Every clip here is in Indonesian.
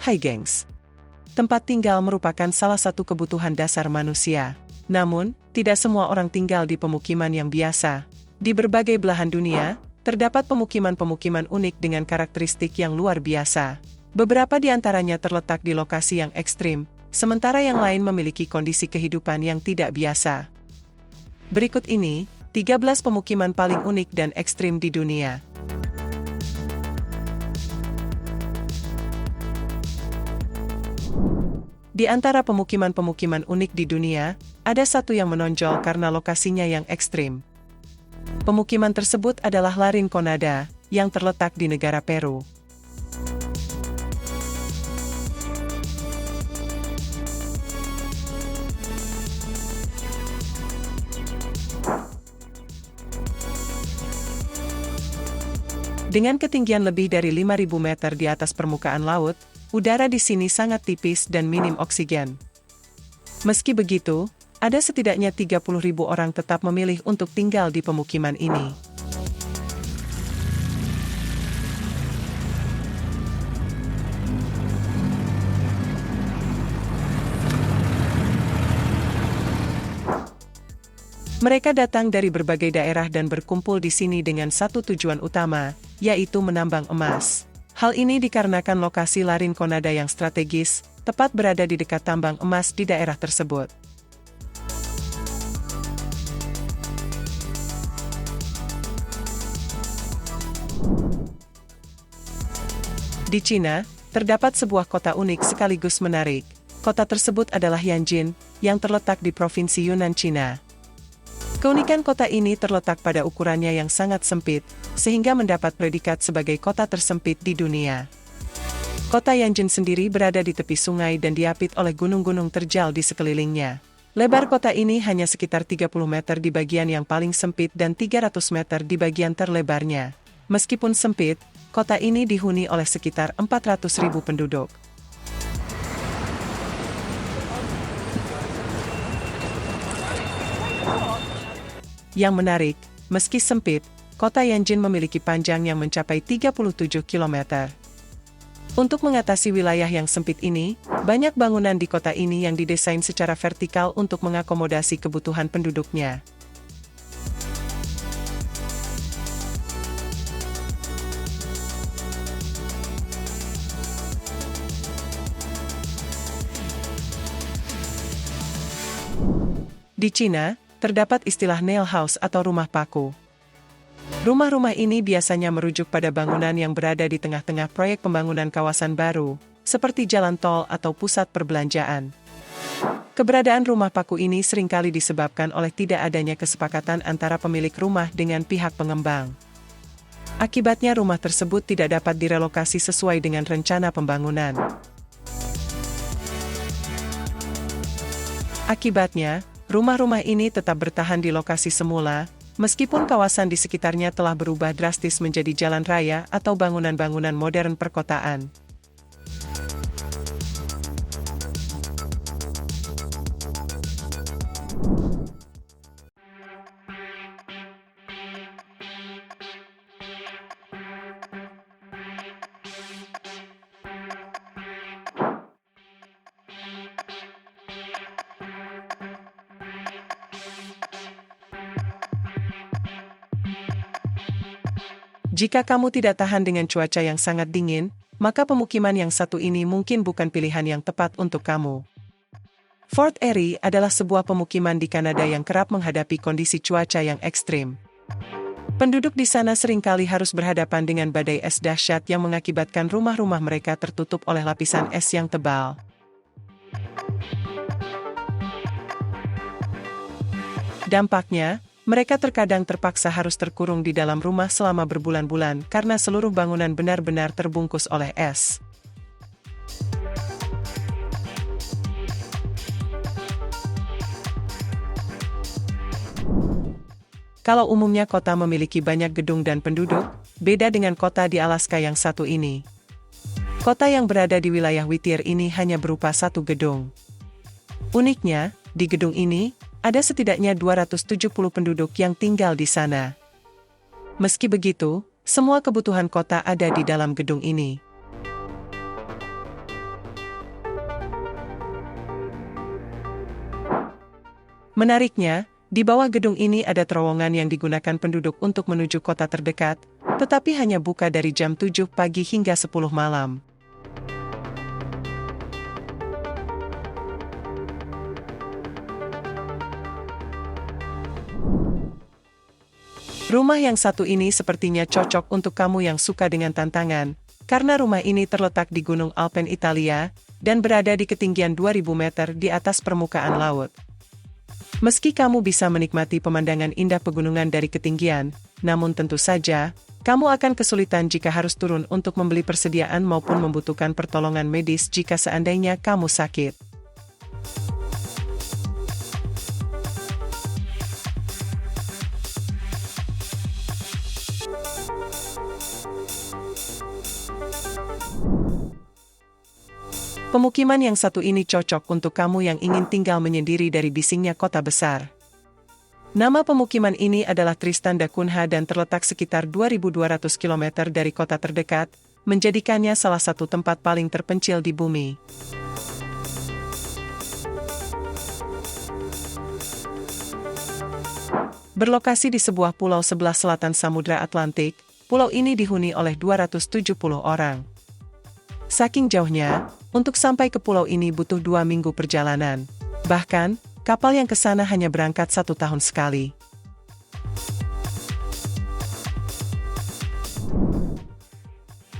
Hai gengs. Tempat tinggal merupakan salah satu kebutuhan dasar manusia. Namun, tidak semua orang tinggal di pemukiman yang biasa. Di berbagai belahan dunia, terdapat pemukiman-pemukiman unik dengan karakteristik yang luar biasa. Beberapa di antaranya terletak di lokasi yang ekstrim, sementara yang lain memiliki kondisi kehidupan yang tidak biasa. Berikut ini, 13 pemukiman paling unik dan ekstrim di dunia. Di antara pemukiman-pemukiman unik di dunia, ada satu yang menonjol karena lokasinya yang ekstrim. Pemukiman tersebut adalah La Rinconada, yang terletak di negara Peru. Dengan ketinggian lebih dari 5.000 meter di atas permukaan laut, udara di sini sangat tipis dan minim oksigen. Meski begitu, ada setidaknya 30.000 orang tetap memilih untuk tinggal di pemukiman ini. Mereka datang dari berbagai daerah dan berkumpul di sini dengan satu tujuan utama, yaitu menambang emas. Hal ini dikarenakan lokasi La Rinconada yang strategis, tepat berada di dekat tambang emas di daerah tersebut. Di Cina, terdapat sebuah kota unik sekaligus menarik. Kota tersebut adalah Yanjin, yang terletak di Provinsi Yunnan, Cina. Keunikan kota ini terletak pada ukurannya yang sangat sempit, sehingga mendapat predikat sebagai kota tersempit di dunia. Kota Yanjin sendiri berada di tepi sungai dan diapit oleh gunung-gunung terjal di sekelilingnya. Lebar kota ini hanya sekitar 30 meter di bagian yang paling sempit dan 300 meter di bagian terlebarnya. Meskipun sempit, kota ini dihuni oleh sekitar 400.000 penduduk. Yang menarik, meski sempit, kota Yanjin memiliki panjang yang mencapai 37 km. Untuk mengatasi wilayah yang sempit ini, banyak bangunan di kota ini yang didesain secara vertikal untuk mengakomodasi kebutuhan penduduknya. Di Cina, terdapat istilah nail house atau rumah paku. Rumah-rumah ini biasanya merujuk pada bangunan yang berada di tengah-tengah proyek pembangunan kawasan baru, seperti jalan tol atau pusat perbelanjaan. Keberadaan rumah paku ini seringkali disebabkan oleh tidak adanya kesepakatan antara pemilik rumah dengan pihak pengembang. Akibatnya rumah tersebut tidak dapat direlokasi sesuai dengan rencana pembangunan. Akibatnya, rumah-rumah ini tetap bertahan di lokasi semula, meskipun kawasan di sekitarnya telah berubah drastis menjadi jalan raya atau bangunan-bangunan modern perkotaan. Jika kamu tidak tahan dengan cuaca yang sangat dingin, maka pemukiman yang satu ini mungkin bukan pilihan yang tepat untuk kamu. Fort Erie adalah sebuah pemukiman di Kanada yang kerap menghadapi kondisi cuaca yang ekstrim. Penduduk di sana seringkali harus berhadapan dengan badai es dahsyat yang mengakibatkan rumah-rumah mereka tertutup oleh lapisan es yang tebal. Dampaknya, mereka terkadang terpaksa harus terkurung di dalam rumah selama berbulan-bulan karena seluruh bangunan benar-benar terbungkus oleh es. Kalau umumnya kota memiliki banyak gedung dan penduduk, beda dengan kota di Alaska yang satu ini. Kota yang berada di wilayah Whittier ini hanya berupa satu gedung. Uniknya, di gedung ini, ada setidaknya 270 penduduk yang tinggal di sana. Meski begitu, semua kebutuhan kota ada di dalam gedung ini. Menariknya, di bawah gedung ini ada terowongan yang digunakan penduduk untuk menuju kota terdekat, tetapi hanya buka dari jam 7 pagi hingga 10 malam. Rumah yang satu ini sepertinya cocok untuk kamu yang suka dengan tantangan, karena rumah ini terletak di Gunung Alpen Italia, dan berada di ketinggian 2000 meter di atas permukaan laut. Meski kamu bisa menikmati pemandangan indah pegunungan dari ketinggian, namun tentu saja, kamu akan kesulitan jika harus turun untuk membeli persediaan maupun membutuhkan pertolongan medis jika seandainya kamu sakit. Pemukiman yang satu ini cocok untuk kamu yang ingin tinggal menyendiri dari bisingnya kota besar. Nama pemukiman ini adalah Tristan da Cunha dan terletak sekitar 2.200 km dari kota terdekat, menjadikannya salah satu tempat paling terpencil di bumi. Berlokasi di sebuah pulau sebelah selatan Samudra Atlantik, pulau ini dihuni oleh 270 orang. Saking jauhnya, untuk sampai ke pulau ini butuh 2 minggu perjalanan. Bahkan, kapal yang ke sana hanya berangkat 1 tahun sekali.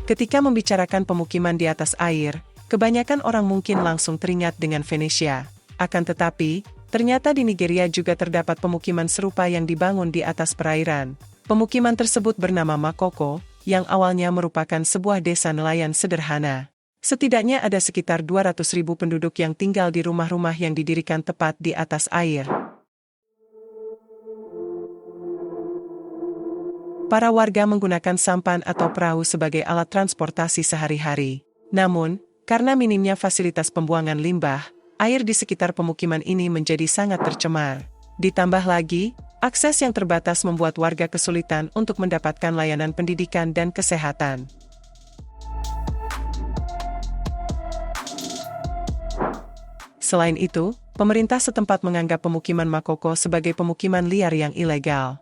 Ketika membicarakan pemukiman di atas air, kebanyakan orang mungkin langsung teringat dengan Venesia. Akan tetapi, ternyata di Nigeria juga terdapat pemukiman serupa yang dibangun di atas perairan. Pemukiman tersebut bernama Makoko, yang awalnya merupakan sebuah desa nelayan sederhana. Setidaknya ada sekitar 200.000 penduduk yang tinggal di rumah-rumah yang didirikan tepat di atas air. Para warga menggunakan sampan atau perahu sebagai alat transportasi sehari-hari. Namun, karena minimnya fasilitas pembuangan limbah, air di sekitar pemukiman ini menjadi sangat tercemar. Ditambah lagi, akses yang terbatas membuat warga kesulitan untuk mendapatkan layanan pendidikan dan kesehatan. Selain itu, pemerintah setempat menganggap pemukiman Makoko sebagai pemukiman liar yang ilegal.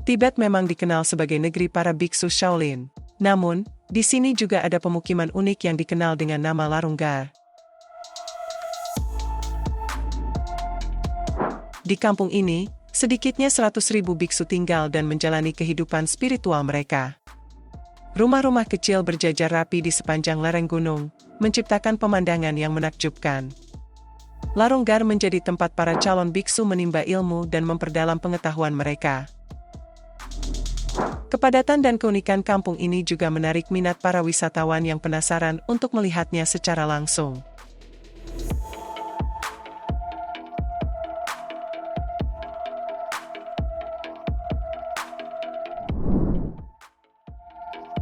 Tibet memang dikenal sebagai negeri para biksu Shaolin. Namun, di sini juga ada pemukiman unik yang dikenal dengan nama Larunggar. Di kampung ini, sedikitnya 100.000 biksu tinggal dan menjalani kehidupan spiritual mereka. Rumah-rumah kecil berjajar rapi di sepanjang lereng gunung, menciptakan pemandangan yang menakjubkan. Larunggar menjadi tempat para calon biksu menimba ilmu dan memperdalam pengetahuan mereka. Kepadatan dan keunikan kampung ini juga menarik minat para wisatawan yang penasaran untuk melihatnya secara langsung.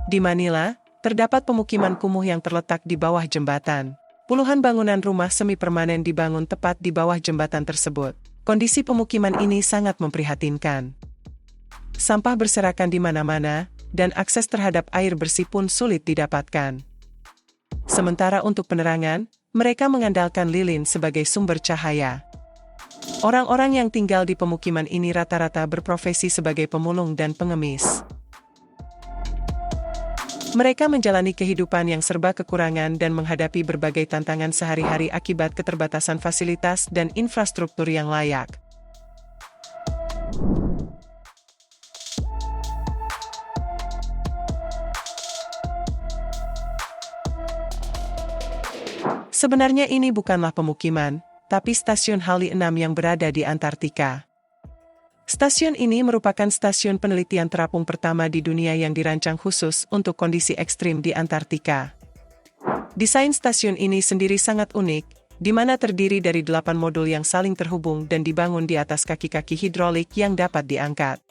Di Manila, terdapat pemukiman kumuh yang terletak di bawah jembatan. Puluhan bangunan rumah semi permanen dibangun tepat di bawah jembatan tersebut. Kondisi pemukiman ini sangat memprihatinkan. Sampah berserakan di mana-mana, dan akses terhadap air bersih pun sulit didapatkan. Sementara untuk penerangan, mereka mengandalkan lilin sebagai sumber cahaya. Orang-orang yang tinggal di pemukiman ini rata-rata berprofesi sebagai pemulung dan pengemis. Mereka menjalani kehidupan yang serba kekurangan dan menghadapi berbagai tantangan sehari-hari akibat keterbatasan fasilitas dan infrastruktur yang layak. Sebenarnya ini bukanlah pemukiman, tapi stasiun Halley 6 yang berada di Antartika. Stasiun ini merupakan stasiun penelitian terapung pertama di dunia yang dirancang khusus untuk kondisi ekstrim di Antartika. Desain stasiun ini sendiri sangat unik, di mana terdiri dari 8 modul yang saling terhubung dan dibangun di atas kaki-kaki hidrolik yang dapat diangkat.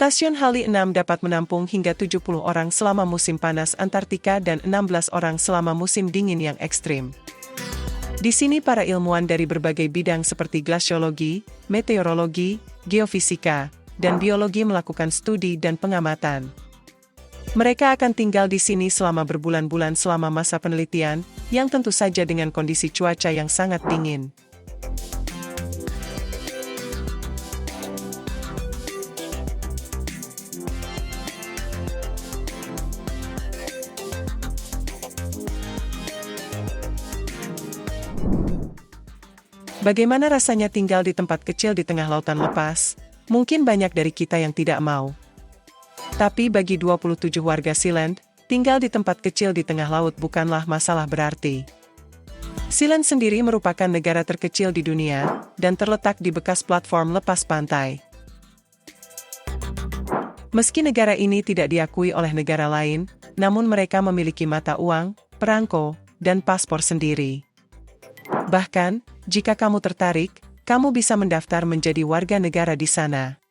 Stasiun Halley 6 dapat menampung hingga 70 orang selama musim panas Antartika dan 16 orang selama musim dingin yang ekstrim. Di sini para ilmuwan dari berbagai bidang seperti glasiologi, meteorologi, geofisika, dan biologi melakukan studi dan pengamatan. Mereka akan tinggal di sini selama berbulan-bulan selama masa penelitian, yang tentu saja dengan kondisi cuaca yang sangat dingin. Bagaimana rasanya tinggal di tempat kecil di tengah lautan lepas? Mungkin banyak dari kita yang tidak mau. Tapi bagi 27 warga Sealand, tinggal di tempat kecil di tengah laut bukanlah masalah berarti. Sealand sendiri merupakan negara terkecil di dunia, dan terletak di bekas platform lepas pantai. Meski negara ini tidak diakui oleh negara lain, namun mereka memiliki mata uang, perangko, dan paspor sendiri. Bahkan, jika kamu tertarik, kamu bisa mendaftar menjadi warga negara di sana.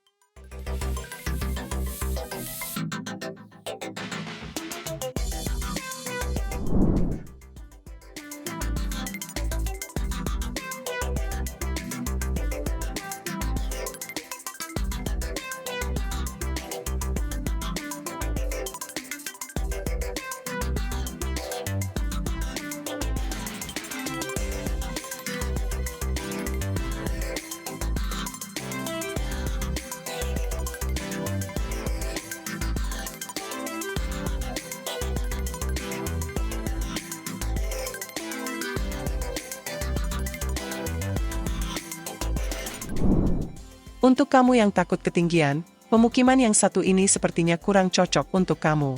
Untuk kamu yang takut ketinggian, pemukiman yang satu ini sepertinya kurang cocok untuk kamu.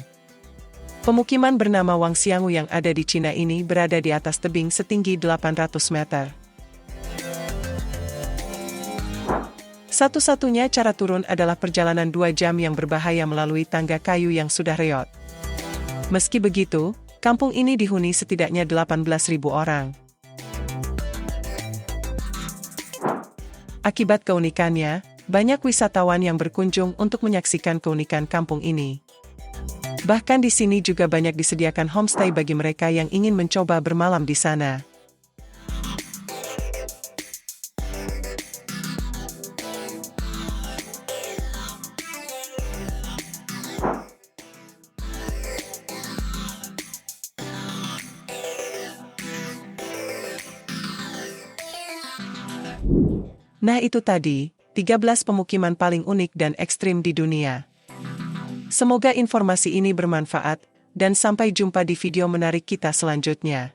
Pemukiman bernama Wangxiangu yang ada di Cina ini berada di atas tebing setinggi 800 meter. Satu-satunya cara turun adalah perjalanan 2 jam yang berbahaya melalui tangga kayu yang sudah reot. Meski begitu, kampung ini dihuni setidaknya 18.000 orang. Akibat keunikannya, banyak wisatawan yang berkunjung untuk menyaksikan keunikan kampung ini. Bahkan di sini juga banyak disediakan homestay bagi mereka yang ingin mencoba bermalam di sana. Nah itu tadi, 13 pemukiman paling unik dan ekstrim di dunia. Semoga informasi ini bermanfaat, dan sampai jumpa di video menarik kita selanjutnya.